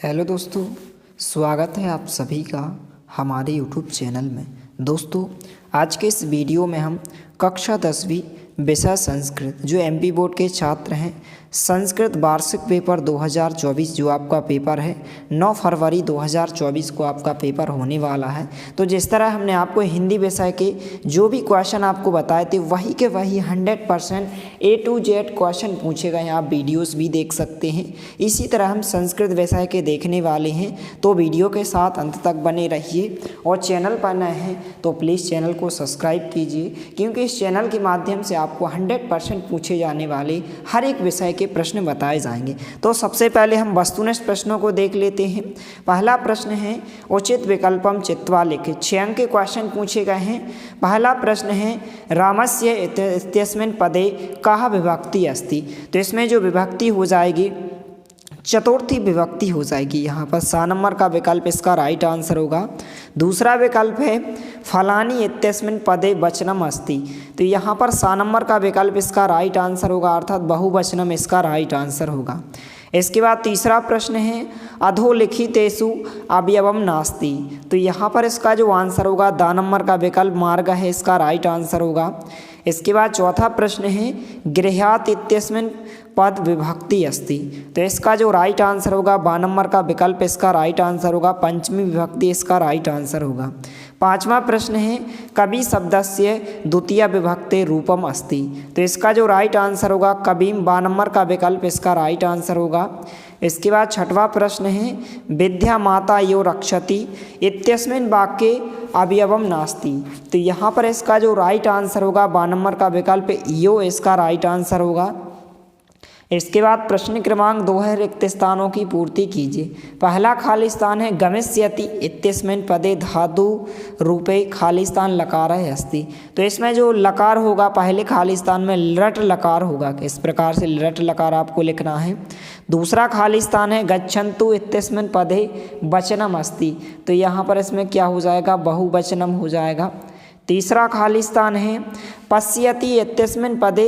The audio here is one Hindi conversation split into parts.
हेलो दोस्तों, स्वागत है आप सभी का हमारे यूट्यूब चैनल में। दोस्तों, आज के इस वीडियो में हम कक्षा 10वीं विषय संस्कृत जो एमपी बोर्ड के छात्र हैं, संस्कृत वार्षिक पेपर 2024 जो आपका पेपर है 9 फरवरी 2024 को आपका पेपर होने वाला है। तो जिस तरह हमने आपको हिंदी विषय के जो भी क्वेश्चन आपको बताए थे वही के वही 100% A to Z क्वेश्चन पूछे गए हैं। आप वीडियोस भी देख सकते हैं। इसी तरह हम संस्कृत विषय के देखने वाले हैं, तो वीडियो के साथ अंत तक बने रहिए। और चैनल पर नए हैं तो प्लीज़ चैनल को सब्सक्राइब कीजिए, क्योंकि इस चैनल के माध्यम से आपको 100% पूछे जाने वाले हर एक विषय के प्रश्न बताए जाएंगे। तो सबसे पहले हम वस्तुनिष्ठ प्रश्नों को देख लेते हैं। पहला प्रश्न है उचित विकल्पम चित्वा लिखित। 6 अंक के क्वेश्चन पूछे गए हैं। पहला प्रश्न है रामस्य इत्यस्मिन् पदे कः विभक्ति अस्ति। तो इसमें जो विभक्ति हो जाएगी चतुर्थी विभक्ति हो जाएगी। यहाँ पर 7 नंबर का विकल्प इसका राइट आंसर होगा। दूसरा विकल्प है फलानी इत्यस्मिन् पदे वचनम अस्ति। तो यहाँ पर 7 नंबर का विकल्प इसका राइट आंसर होगा, अर्थात बहुवचनम इसका राइट आंसर होगा। इसके बाद तीसरा प्रश्न है अधोलिखितेषु अवयवम नास्ति। तो यहाँ पर इसका जो आंसर होगा 2 नंबर का विकल्प मार्ग है, इसका राइट आंसर होगा। इसके बाद चौथा प्रश्न है गृह्यात इत्यस्मिन् पद विभक्ति अस्ति। तो इसका जो राइट आंसर होगा 2 नंबर का विकल्प इसका राइट आंसर होगा, पंचमी विभक्ति इसका राइट आंसर होगा। पांचवा प्रश्न है कवि शब्दस्य द्वितीय विभक्ते रूपम अस्ति। तो इसका जो राइट आंसर होगा कवीम, 2 नंबर का विकल्प इसका राइट आंसर होगा। इसके बाद छठवां प्रश्न है विद्या माता यो रक्षति इत्यस्मिन् वाक्ये अवयवम नास्ति। तो यहाँ पर इसका जो राइट आंसर होगा 2 नंबर का विकल्प यो इसका राइट आंसर होगा। इसके बाद प्रश्न क्रमांक 2 है रिक्त स्थानों की पूर्ति कीजिए। पहला खाली स्थान है गमिष्यति इत्यस्मिन् पदे धातु रूपे खाली स्थान लकार अस्ति। तो इसमें जो लकार होगा पहले खाली स्थान में लट लकार होगा, इस प्रकार से लट लकार आपको लिखना है। दूसरा खाली स्थान है गच्छन्तु इत्यस्मिन् पदे वचनम अस्ति। तो यहाँ पर इसमें क्या हो जाएगा, बहुवचनम हो जाएगा। तीसरा खाली स्थान है पश्यति इत्यस्मिन् पदे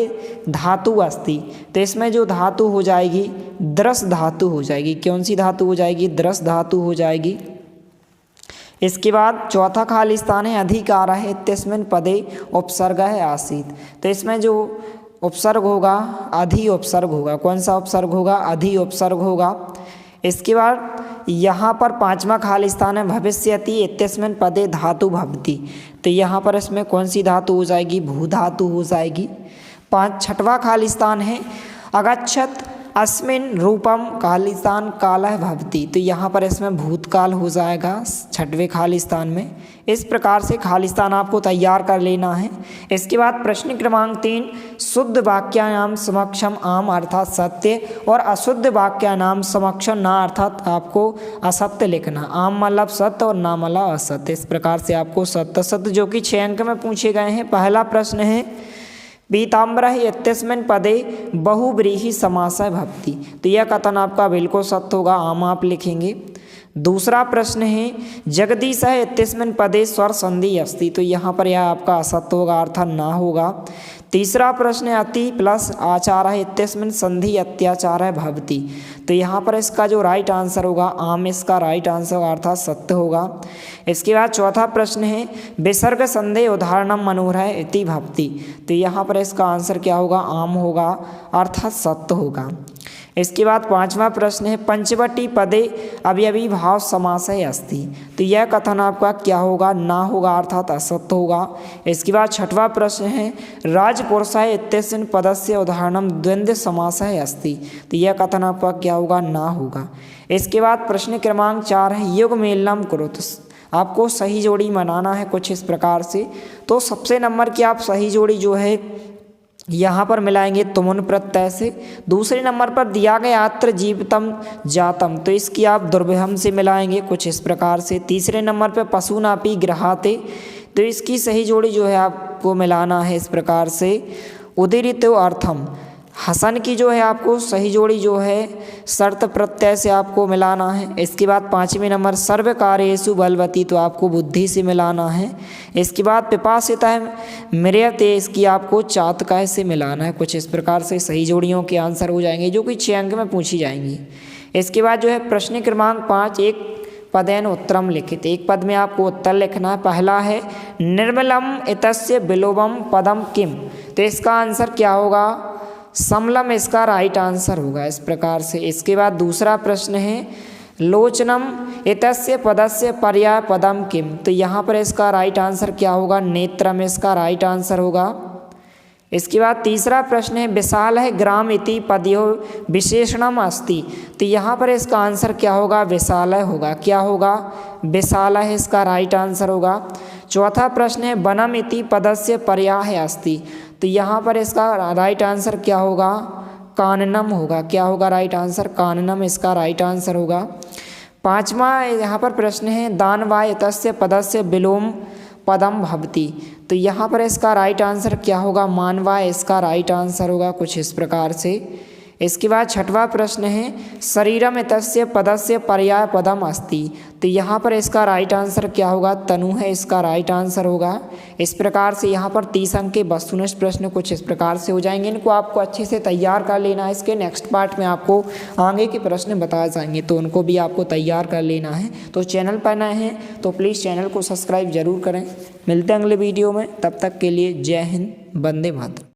धातु अस्ति। तो इसमें जो धातु हो जाएगी द्रस धातु हो जाएगी। कौन सी धातु हो जाएगी, द्रस धातु हो जाएगी। इसके बाद चौथा खाली स्थान है अधिकार है इत्यस्मिन् पदे उपसर्ग है आसीत। तो इसमें जो उपसर्ग होगा अधि उपसर्ग होगा। कौन सा उपसर्ग होगा, अधि उपसर्ग होगा। इसके बाद यहाँ पर पांचवा खाली स्थान है भविष्यति इत्यस्मिन् पदे धातु भवति। तो यहाँ पर इसमें कौन सी धातु हो जाएगी, भू धातु हो जाएगी। छठवां खाली स्थान है अगच्छत अस्मिन् रूपम खाली स्थान कालः भवति। तो यहाँ पर इसमें भूतकाल हो जाएगा 6वें खाली स्थान में। इस प्रकार से खाली स्थान आपको तैयार कर लेना है। इसके बाद प्रश्न क्रमांक 3 शुद्ध वाक्यानाम समक्षम आम अर्थात सत्य और अशुद्ध वाक्यानाम समक्षम ना अर्थात आपको असत्य लिखना। आम मतलब सत्य और ना मतलब असत्य। इस प्रकार से आपको सत्य असत्य जो कि 6 अंक में पूछे गए हैं। पहला प्रश्न है पीताम्बरः इत्यस्मिन् पदे बहुव्रीहि समासः भवति। तो यह कथन आपका बिल्कुल सत्य होगा, आम आप लिखेंगे। दूसरा प्रश्न है जगदीशः इत्यस्मिन् पदे स्वर संधि अस्ति। तो यहाँ पर यह आपका असत्य होगा, अर्थात ना होगा। तीसरा प्रश्न है अति प्लस आचारः इत्यस्मिन् संधि अत्याचारः भवति। तो यहाँ पर इसका जो राइट आंसर होगा आम इसका राइट आंसर होगा, अर्थात सत्य होगा। इसके बाद चौथा प्रश्न है विसर्ग संधि उदाहरणम मनोहरः इति भवति। तो यहाँ पर इसका आंसर क्या होगा, आम होगा, अर्थात सत्य होगा। इसके बाद पांचवा प्रश्न है पंचवटी पदे अवयवी भाव समासः अस्ति। तो यह कथन आपका क्या होगा, ना होगा, अर्थात असत्य होगा। इसके बाद छठवां प्रश्न है राजपुरुषः इत्यस्मिन् पदस्य उदाहरणम द्वंद्व समासः अस्ति। तो यह कथन आपका क्या होगा, ना होगा। इसके बाद प्रश्न क्रमांक 4 है युग मेलनम कुरुत। आपको सही जोड़ी बनाना है कुछ इस प्रकार से। तो सबसे नंबर की आप सही जोड़ी जो है यहाँ पर मिलाएंगे तुमुन प्रत्यय से। दूसरे नंबर पर दिया गया अत्र जीवितम जातम, तो इसकी आप दुर्विहम से मिलाएंगे कुछ इस प्रकार से। तीसरे नंबर पर पशुनापि गृहाते, तो इसकी सही जोड़ी जो है आपको मिलाना है इस प्रकार से उदीरितो अर्थम। हसन की जो है आपको सही जोड़ी जो है शर्त प्रत्यय से आपको मिलाना है। इसके बाद 5वें नंबर सर्व कार्येषु बलवती, तो आपको बुद्धि से मिलाना है। इसके बाद पिपासितः मृयते, इसकी आपको चातकः से मिलाना है। कुछ इस प्रकार से सही जोड़ियों के आंसर हो जाएंगे जो कि 6 अंक में पूछी जाएंगी। इसके बाद जो है प्रश्न क्रमांक 5, एक पदेन उत्तरम लिखित, एक पद में आपको उत्तर लिखना है। पहला है निर्मलम इतस्य विलोमम पदम किम, तो इसका आंसर क्या होगा? समलम इसका राइट आंसर होगा इस प्रकार से। इसके बाद दूसरा प्रश्न है लोचनम इतस्य पदस्य पर्याय पदम किम, तो यहाँ पर इसका राइट आंसर क्या होगा? नेत्रम इसका राइट आंसर होगा। इसके बाद तीसरा प्रश्न है विशाल है ग्राम इति पदयो विशेषणम अस्ति, तो यहाँ पर इसका आंसर क्या होगा? विशालय होगा। क्या होगा? विशालय इसका राइट आंसर होगा। चौथा प्रश्न है वनम इति पदस्य पर्याय अस्ति, तो यहाँ पर इसका राइट आंसर क्या होगा? काननम होगा। क्या होगा राइट आंसर? काननम इसका राइट आंसर होगा। पांचवा यहाँ पर प्रश्न है दानवा इतस्य पदस्य विलोम पदम भवति, तो यहाँ पर इसका राइट आंसर क्या होगा? मानवा इसका राइट आंसर होगा कुछ इस प्रकार से। इसके बाद छठवां प्रश्न है शरीरम इतस्य पदस्य पर्याय पदम अस्ति, तो यहाँ पर इसका राइट आंसर क्या होगा? तनु है इसका राइट आंसर होगा। इस प्रकार से यहाँ पर 30 अंक के वस्तुनिष्ठ प्रश्न कुछ इस प्रकार से हो जाएंगे। इनको आपको अच्छे से तैयार कर लेना है। इसके नेक्स्ट पार्ट में आपको आगे के प्रश्न बताए जाएंगे, तो उनको भी आपको तैयार कर लेना है। तो चैनल पर नए हैं तो प्लीज़ चैनल को सब्सक्राइब जरूर करें। मिलते हैं अगले वीडियो में, तब तक के लिए जय हिंद, वंदे मातरम।